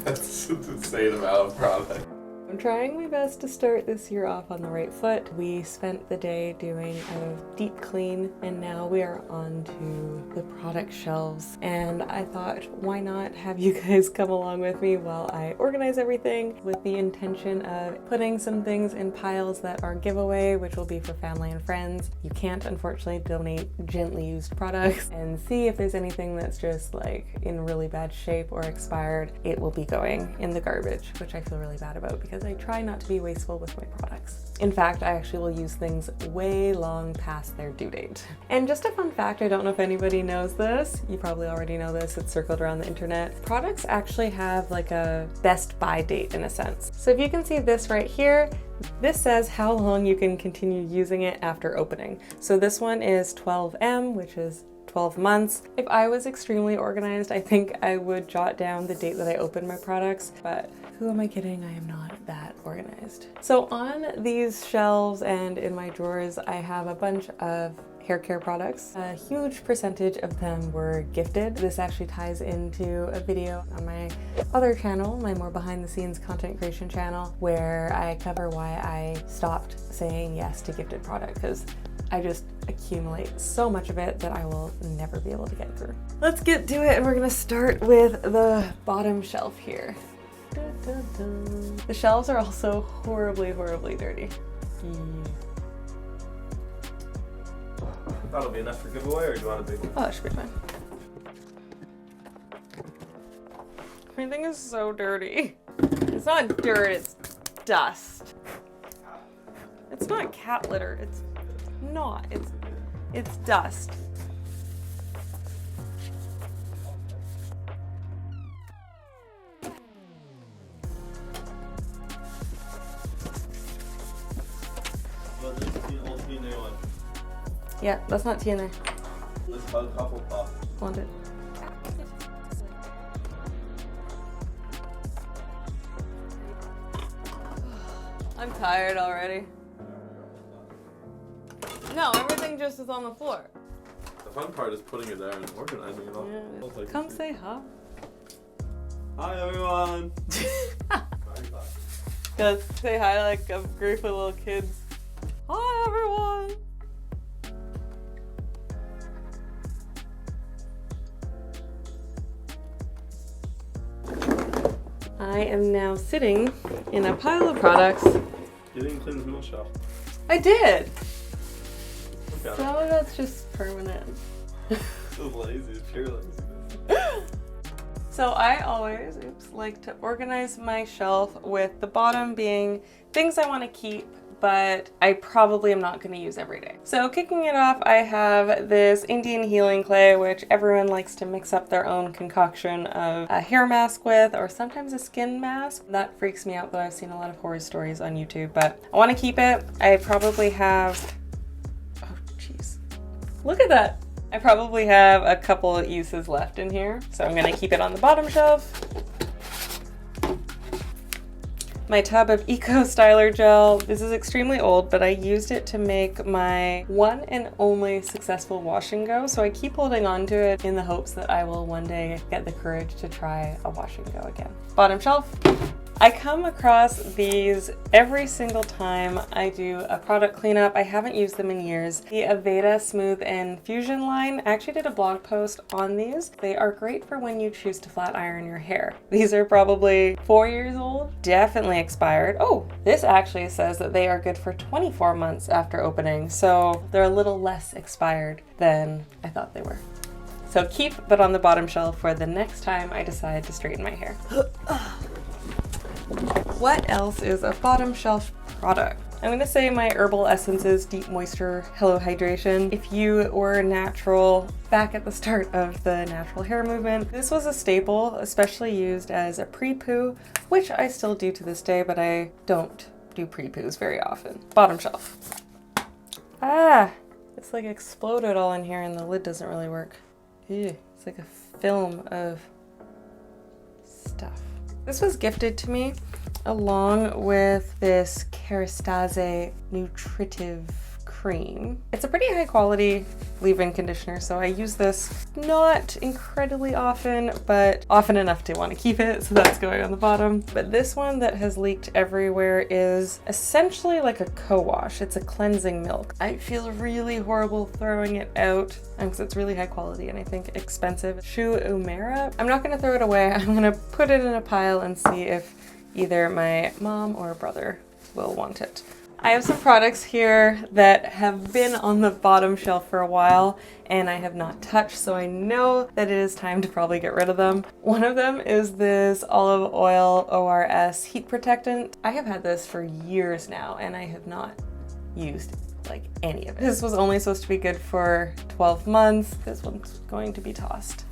That's an insane amount of product. I'm trying my best to start this year off on the right foot. We spent the day doing a deep clean and now we are on to the product shelves. And I thought, why not have you guys come along with me while I organize everything with the intention of putting some things in piles that are giveaway, which will be for family and friends. You can't unfortunately donate gently used products, and see if there's anything that's just like in really bad shape or expired. It will be going in the garbage, which I feel really bad about because I try not to be wasteful with my products. In fact, I actually will use things way long past their due date. And just a fun fact, I don't know if anybody knows this, you probably already know this, it's circled around the internet. Products actually have like a best buy date in a sense. So if you can see this right here, this says how long you can continue using it after opening. So this one is 12M, which is 12 months. If I was extremely organized, I think I would jot down the date that I opened my products, but who am I kidding? I am not that organized. So on these shelves and in my drawers, I have a bunch of hair care products. A huge percentage of them were gifted. This actually ties into a video on my other channel, my more behind the scenes content creation channel, where I cover why I stopped saying yes to gifted product, because I just accumulate so much of it that I will never be able to get through. Let's get to it, and we're gonna start with the bottom shelf here. The shelves are also horribly, horribly dirty. That'll be enough for giveaway, or do you want a big one? Oh, that should be fine. Everything is so dirty. It's not dirt, it's dust. It's not cat litter, it's not. It's dust. Yeah, that's not TNA. Let's bug Hufflepuff. Want it. I'm tired already. No, everything just is on the floor. The fun part is putting it there and organizing it all. Yeah. Come say hi. Hi everyone! Gotta say hi like a group of little kids. Hi everyone! I am now sitting in a pile of products. You didn't clean the middle shelf. I did! Okay. Some of that's just permanent. So lazy, it's pure laziness. So I always, like to organize my shelf with the bottom being things I want to keep, but I probably am not going to use every day. So kicking it off, I have this Indian healing clay, which everyone likes to mix up their own concoction of a hair mask with, or sometimes a skin mask. That freaks me out, though. I've seen a lot of horror stories on YouTube, but I want to keep it. I probably have, oh jeez, look at that. I probably have a couple of uses left in here, so I'm going to keep it on the bottom shelf. My tub of Eco Styler gel. This is extremely old, but I used it to make my one and only successful wash and go, so I keep holding on to it in the hopes that I will one day get the courage to try a wash and go again. Bottom shelf. I come across these every single time I do a product cleanup. I haven't used them in years. The Aveda Smooth and Fusion line. I actually did a blog post on these. They are great for when you choose to flat iron your hair. These are probably 4 years old, definitely expired. Oh, this actually says that they are good for 24 months after opening, so they're a little less expired than I thought they were. So keep, but on the bottom shelf for the next time I decide to straighten my hair. What else is a bottom shelf product? I'm going to say my Herbal Essences Deep Moisture Hello Hydration. If you were natural back at the start of the natural hair movement, this was a staple, especially used as a pre-poo, which I still do to this day, but I don't do pre-poos very often. Bottom shelf. Ah, it's like exploded all in here and the lid doesn't really work. Ew, it's like a film of stuff. This was gifted to me along with this Kerastase nutritive cream. It's a pretty high quality leave-in conditioner, so I use this not incredibly often, but often enough to want to keep it, so that's going on the bottom. But this one that has leaked everywhere is essentially like a co-wash. It's a cleansing milk. I feel really horrible throwing it out because it's really high quality and I think expensive. Shu Umera. I'm not gonna throw it away. I'm gonna put it in a pile and see if either my mom or brother will want it. I have some products here that have been on the bottom shelf for a while and I have not touched, so I know that it is time to probably get rid of them. One of them is this olive oil ORS heat protectant. I have had this for years now and I have not used like any of it. This was only supposed to be good for 12 months. This one's going to be tossed.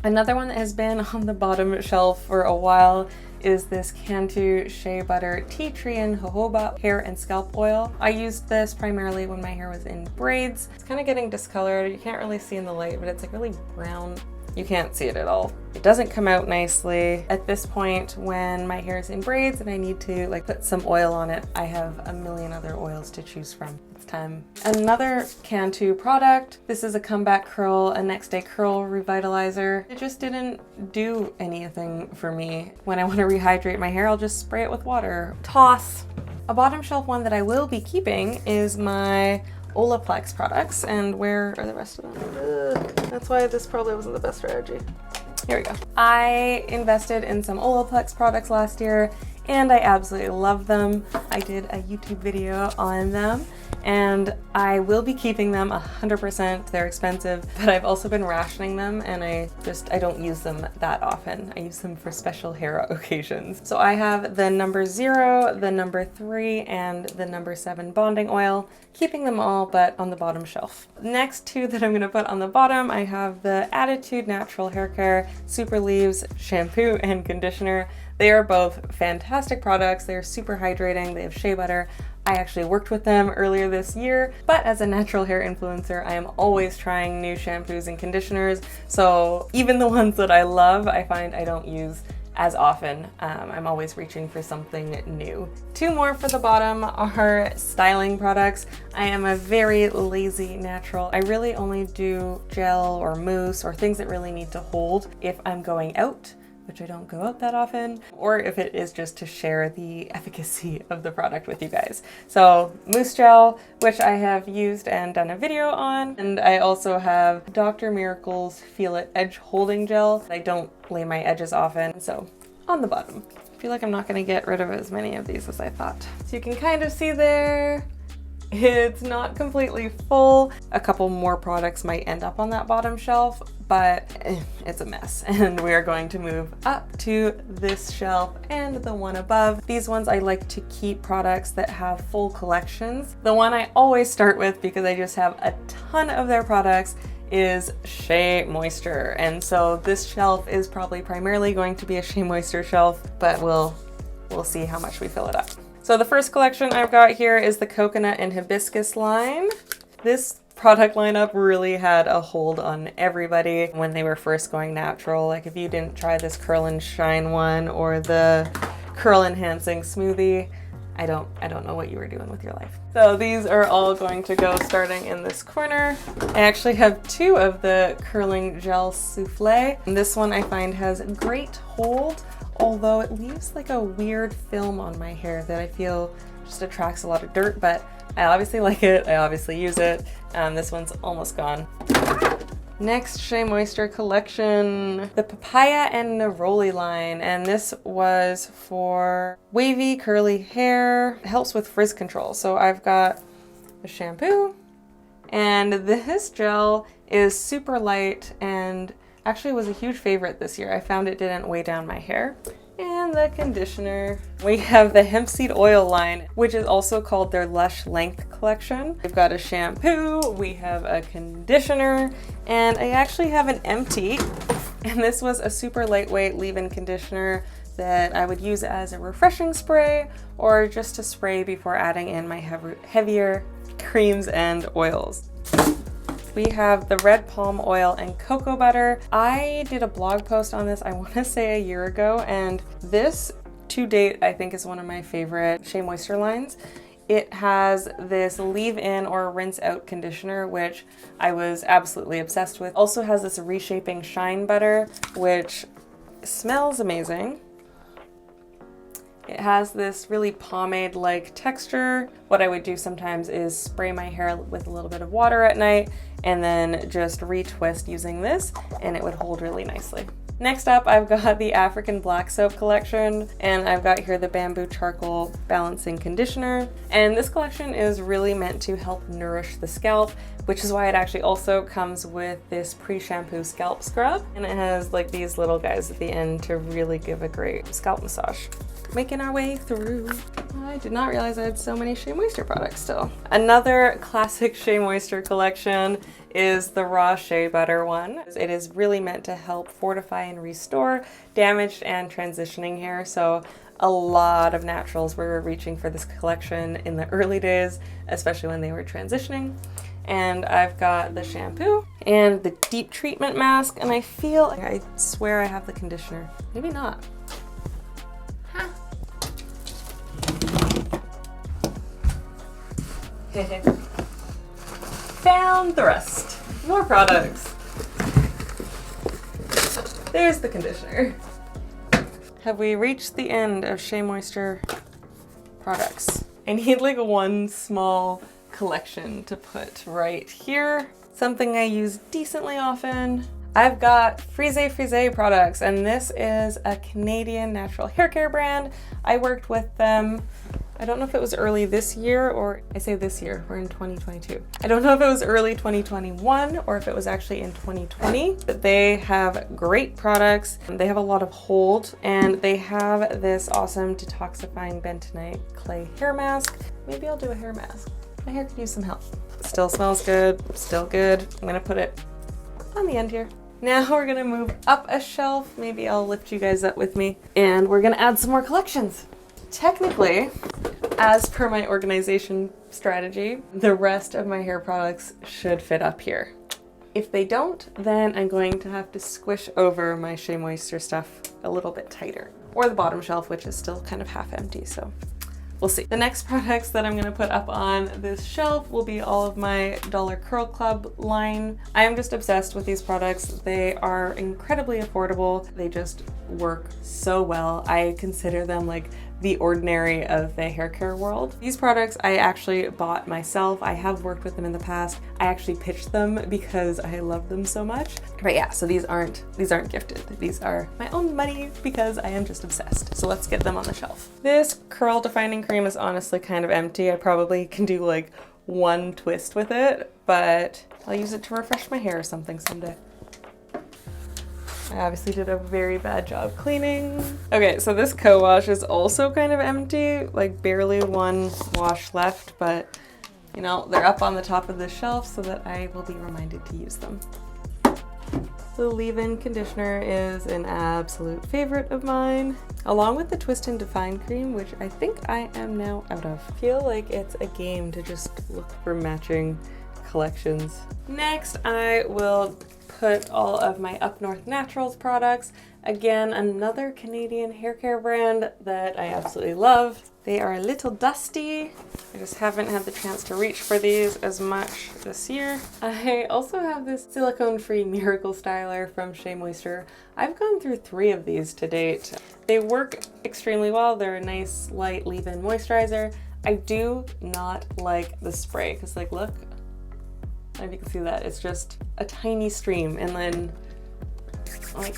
Another one that has been on the bottom shelf for a while is this Cantu Shea Butter Tea Tree and Jojoba hair and scalp oil. I used this primarily when my hair was in braids. It's kind of getting discolored. You can't really see in the light, but it's like really brown. You can't see it at all. It doesn't come out nicely. At this point, when my hair is in braids and I need to like put some oil on it, I have a million other oils to choose from. It's time. Another Cantu product. This is a comeback curl, a next day curl revitalizer. It just didn't do anything for me. When I want to rehydrate my hair, I'll just spray it with water. Toss. A bottom shelf one that I will be keeping is my Olaplex products, and where are the rest of them? That's why this probably wasn't the best strategy. Here we go. I invested in some Olaplex products last year and I absolutely love them. I did a YouTube video on them and I will be keeping them 100%. They're expensive, but I've also been rationing them and I don't use them that often. I use them for special hair occasions. So I have the number 0, the number 3, and the number 7 bonding oil, keeping them all but on the bottom shelf. Next two that I'm gonna put on the bottom, I have the Attitude Natural Hair Care Super Leaves Shampoo and Conditioner. They are both fantastic products. They're super hydrating. They have shea butter. I actually worked with them earlier this year, but as a natural hair influencer, I am always trying new shampoos and conditioners. So even the ones that I love, I find I don't use as often. I'm always reaching for something new. Two more for the bottom are styling products. I am a very lazy natural. I really only do gel or mousse or things that really need to hold if I'm going out, which I don't go out that often, or if it is just to share the efficacy of the product with you guys. So mousse gel, which I have used and done a video on, and I also have Dr. Miracle's Feel It Edge Holding Gel. I don't lay my edges often, so on the bottom. I feel like I'm not gonna get rid of as many of these as I thought. So you can kind of see there, it's not completely full. A couple more products might end up on that bottom shelf, but it's a mess. And we are going to move up to this shelf and the one above. These ones I like to keep products that have full collections. The one I always start with, because I just have a ton of their products, is Shea Moisture. And so this shelf is probably primarily going to be a Shea Moisture shelf, but we'll see how much we fill it up. So the first collection I've got here is the Coconut and Hibiscus line. This product lineup really had a hold on everybody when they were first going natural. Like if you didn't try this Curl and Shine one or the Curl Enhancing Smoothie, I don't know what you were doing with your life. So these are all going to go starting in this corner. I actually have two of the Curling Gel Souffle. And this one I find has great hold, although it leaves like a weird film on my hair that I feel just attracts a lot of dirt, but I obviously like it. I obviously use it. This one's almost gone. Next Shea Moisture collection, the Papaya and Neroli line, and this was for wavy curly hair. It helps with frizz control. So I've got the shampoo, and this gel is super light and actually was a huge favorite this year. I found it didn't weigh down my hair. And the conditioner. We have the hemp seed oil line, which is also called their Lush Length collection. We've got a shampoo, we have a conditioner, and I actually have an empty. And this was a super lightweight leave-in conditioner that I would use as a refreshing spray or just to spray before adding in my heavier creams and oils. We have the red palm oil and cocoa butter. I did a blog post on this, I want to say a year ago, and this to date I think is one of my favorite Shea Moisture lines. It has this leave-in or rinse-out conditioner, which I was absolutely obsessed with. Also has this reshaping shine butter, which smells amazing. It has this really pomade-like texture. What I would do sometimes is spray my hair with a little bit of water at night and then just retwist using this, and it would hold really nicely. Next up, I've got the African Black Soap collection, and I've got here the Bamboo Charcoal Balancing Conditioner. And this collection is really meant to help nourish the scalp, which is why it actually also comes with this pre-shampoo scalp scrub. And it has like these little guys at the end to really give a great scalp massage. Making our way through. I did not realize I had so many Shea Moisture products still. Another classic Shea Moisture collection is the raw shea butter one. It is really meant to help fortify and restore damaged and transitioning hair. So a lot of naturals were reaching for this collection in the early days, especially when they were transitioning. And I've got the shampoo and the deep treatment mask, and I swear I have the conditioner. Maybe not. Huh. Found the rest. More products. There's the conditioner. Have we reached the end of Shea Moisture products? I need like one small collection to put right here. Something I use decently often. I've got Frise products, and this is a Canadian natural hair care brand. I worked with them, I don't know if it was early this year, or I say this year, we're in 2022. I don't know if it was early 2021 or if it was actually in 2020, but they have great products. They have a lot of hold, and they have this awesome detoxifying bentonite clay hair mask. Maybe I'll do a hair mask. My hair could use some help. Still smells good, still good. I'm gonna put it on the end here. Now we're gonna move up a shelf. Maybe I'll lift you guys up with me, and we're gonna add some more collections. Technically, as per my organization strategy, the rest of my hair products should fit up here. If they don't, then I'm going to have to squish over my Shea Moisture stuff a little bit tighter, or the bottom shelf, which is still kind of half empty, so we'll see. The next products that I'm going to put up on this shelf will be all of my Dollar Curl Club line. I am just obsessed with these products. They are incredibly affordable. They just work so well. I consider them like the ordinary of the hair care world. These products I actually bought myself. I have worked with them in the past. I actually pitched them because I love them so much. But yeah, so these aren't gifted. These are my own money because I am just obsessed. So let's get them on the shelf. This curl defining cream is honestly kind of empty. I probably can do like one twist with it, but I'll use it to refresh my hair or something someday. I obviously did a very bad job cleaning. Okay, so this co-wash is also kind of empty, like barely one wash left, but you know, they're up on the top of the shelf so that I will be reminded to use them. The leave-in conditioner is an absolute favorite of mine, along with the Twist and Define cream, which I think I am now out of. I feel like it's a game to just look for matching collections. Next, I will put all of my Up North Naturals products. Again, another Canadian hair care brand that I absolutely love. They are a little dusty. I just haven't had the chance to reach for these as much this year. I also have this silicone-free Miracle Styler from Shea Moisture. I've gone through 3 of these to date. They work extremely well. They're a nice, light leave-in moisturizer. I do not like the spray, because like, look, if you can see that, it's just a tiny stream, and then like,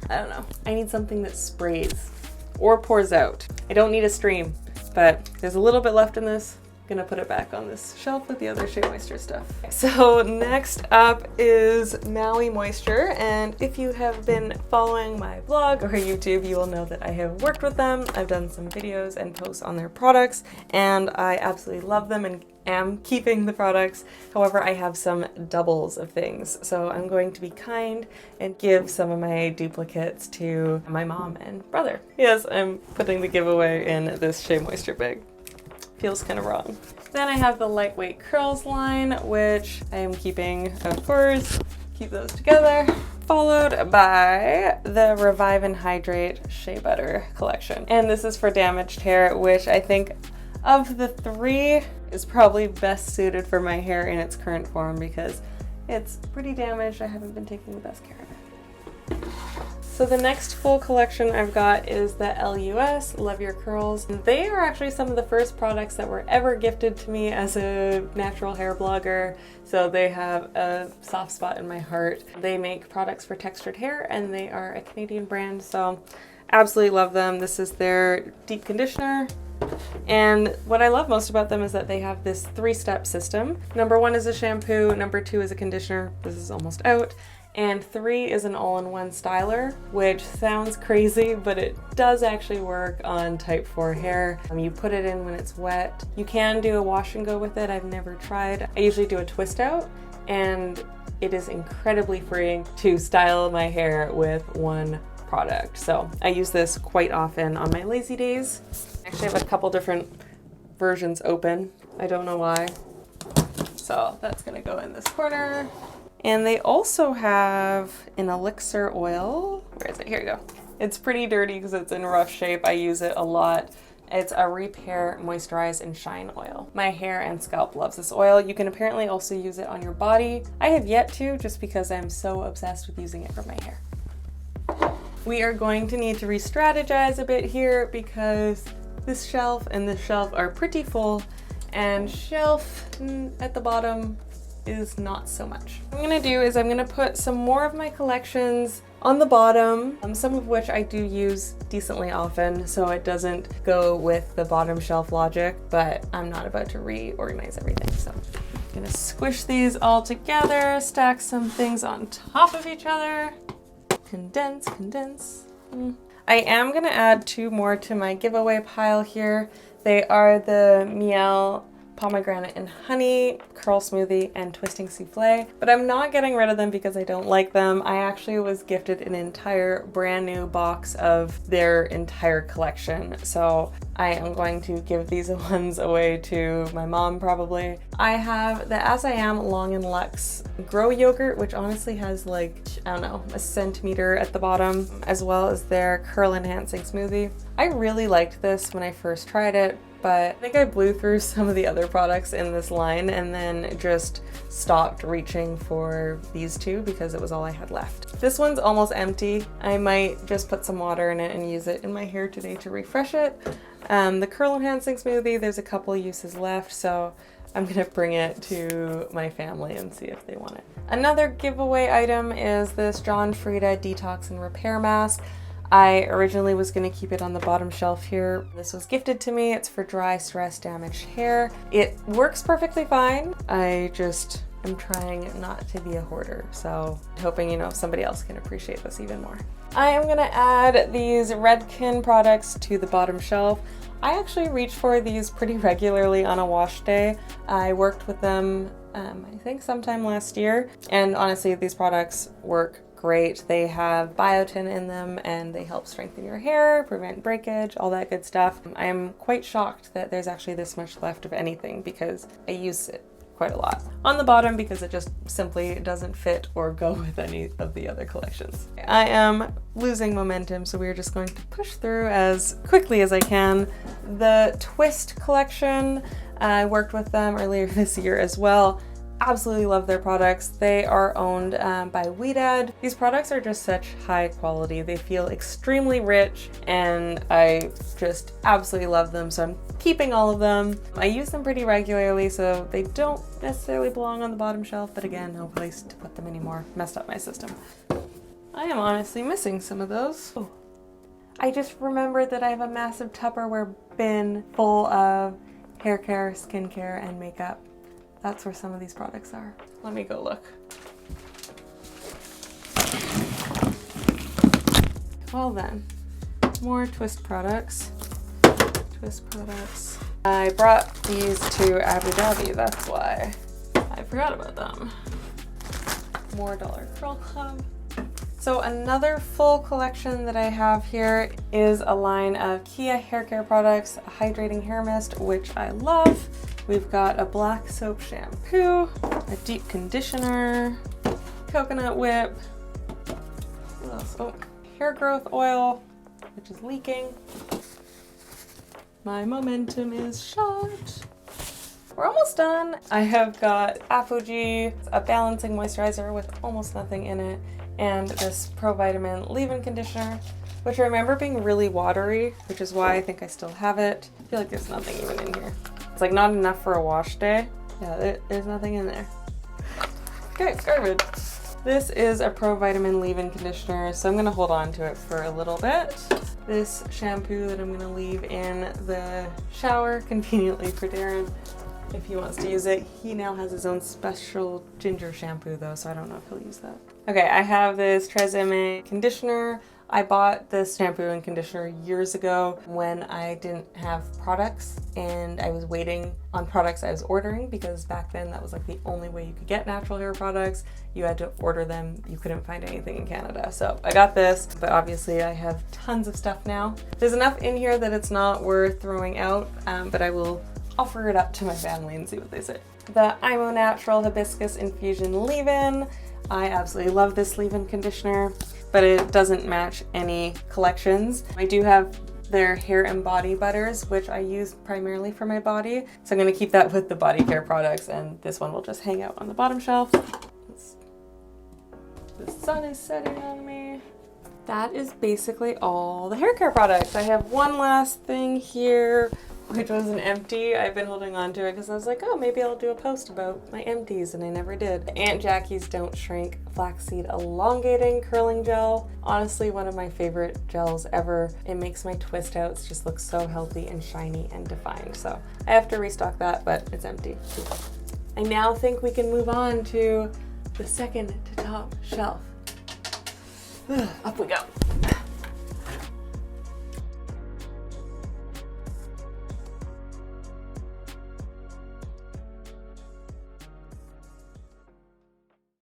I don't know. I need something that sprays or pours out. I don't need a stream, but there's a little bit left in this. Gonna put it back on this shelf with the other Shea Moisture stuff. So next up is Maui Moisture, and if you have been following my blog or YouTube, you will know that I have worked with them. I've done some videos and posts on their products, and I absolutely love them and am keeping the products. However, I have some doubles of things, so I'm going to be kind and give some of my duplicates to my mom and brother. Yes, I'm putting the giveaway in this Shea Moisture bag. Feels kind of wrong. Then I have the Lightweight Curls line, which I am keeping, of course. Keep those together. Followed by the Revive and Hydrate Shea Butter collection. And this is for damaged hair, which I think of the three is probably best suited for my hair in its current form because it's pretty damaged. I haven't been taking the best care of it. So the next full collection I've got is the LUS, Love Your Curls. They are actually some of the first products that were ever gifted to me as a natural hair blogger. So they have a soft spot in my heart. They make products for textured hair and they are a Canadian brand, so absolutely love them. This is their deep conditioner. And what I love most about them is that they have this 3-step system. Number 1 is a shampoo, number 2 is a conditioner. This is almost out. And 3 is an all-in-one styler, which sounds crazy, but it does actually work on type 4 hair. You put it in when it's wet. You can do a wash and go with it. I've never tried. I usually do a twist out, and it is incredibly freeing to style my hair with one product. So I use this quite often on my lazy days. I actually have a couple different versions open. I don't know why. So that's gonna go in this corner. And they also have an elixir oil. Where is it? Here you go. It's pretty dirty because it's in rough shape. I use it a lot. It's a Repair, Moisturize, and Shine oil. My hair and scalp loves this oil. You can apparently also use it on your body. I have yet to, just because I'm so obsessed with using it for my hair. We are going to need to re-strategize a bit here because this shelf and this shelf are pretty full, and shelf at the bottom is not so much. What I'm gonna do is I'm gonna put some more of my collections on the bottom, some of which I do use decently often, so it doesn't go with the bottom shelf logic, but I'm not about to reorganize everything. So I'm gonna squish these all together, stack some things on top of each other, condense. I am gonna add 2 more to my giveaway pile here. They are the Miel Pomegranate and Honey Curl Smoothie and Twisting Souffle, but I'm not getting rid of them because I don't like them. I actually was gifted an entire brand new box of their entire collection, so I am going to give these ones away to my mom probably. I have the As I Am Long and Luxe Grow Yogurt, which honestly has like, I don't know, a centimeter at the bottom, as well as their Curl Enhancing Smoothie. I really liked this when I first tried it, but I think I blew through some of the other products in this line and then just stopped reaching for these 2 because it was all I had left. This one's almost empty. I might just put some water in it and use it in my hair today to refresh it. The Curl Enhancing Smoothie, there's a couple uses left, so I'm gonna bring it to my family and see if they want it. Another giveaway item is this John Frieda Detox and Repair Mask. I originally was going to keep it on the bottom shelf here. This was gifted to me. It's for dry, stress, damaged hair. It works perfectly fine. I just am trying not to be a hoarder, so hoping, you know, somebody else can appreciate this even more. I am going to add these Redken products to the bottom shelf. I actually reach for these pretty regularly on a wash day. I worked with them, I think sometime last year, and honestly, these products work great. They have biotin in them and they help strengthen your hair, prevent breakage, all that good stuff. I am quite shocked that there's actually this much left of anything because I use it quite a lot. On the bottom because it just simply doesn't fit or go with any of the other collections. I am losing momentum, so we're just going to push through as quickly as I can. The Twist collection, I worked with them earlier this year as well. Absolutely love their products. They are owned by Weedad. These products are just such high quality. They feel extremely rich and I just absolutely love them. So I'm keeping all of them. I use them pretty regularly, so they don't necessarily belong on the bottom shelf, but again, no place to put them anymore. Messed up my system. I am honestly missing some of those. Oh. I just remembered that I have a massive Tupperware bin full of hair care, skincare, and makeup. That's where some of these products are. Let me go look. Well then, more Twist products. I brought these to Abu Dhabi, that's why. I forgot about them. More Dollar Curl Club. So another full collection that I have here is a line of Kia hair care products, a hydrating hair mist, which I love. We've got a black soap shampoo, a deep conditioner, coconut whip, what else? Oh, hair growth oil, which is leaking, My momentum is shot. We're almost done. I have got Apogee, a balancing moisturizer with almost nothing in it, and this Pro Vitamin leave-in conditioner, which I remember being really watery, which is why I think I still have it. I feel like there's nothing even in here. It's like not enough for a wash day. Yeah, there's nothing in there. Okay, garbage. This is a Pro Vitamin leave-in conditioner, so I'm gonna hold on to it for a little bit. This shampoo that I'm gonna leave in the shower, conveniently for Darren, if he wants to use it. He now has his own special ginger shampoo though, so I don't know if he'll use that. Okay, I have this Tresemme conditioner. I bought this shampoo and conditioner years ago when I didn't have products and I was waiting on products I was ordering, because back then that was like the only way you could get natural hair products. You had to order them. You couldn't find anything in Canada. So I got this, but obviously I have tons of stuff now. There's enough in here that it's not worth throwing out, but I will offer it up to my family and see what they say. The Imo Natural Hibiscus Infusion Leave-In. I absolutely love this leave-in conditioner, but it doesn't match any collections. I do have their hair and body butters, which I use primarily for my body. So I'm gonna keep that with the body care products, and this one will just hang out on the bottom shelf. The sun is setting on me. That is basically all the hair care products. I have one last thing here, which was an empty. I've been holding on to it because I was like, oh, maybe I'll do a post about my empties, and I never did. Aunt Jackie's Don't Shrink Flaxseed Elongating Curling Gel. Honestly, one of my favorite gels ever. It makes my twist outs just look so healthy and shiny and defined. So I have to restock that, but it's empty. I now think we can move on to the second to top shelf. Up we go.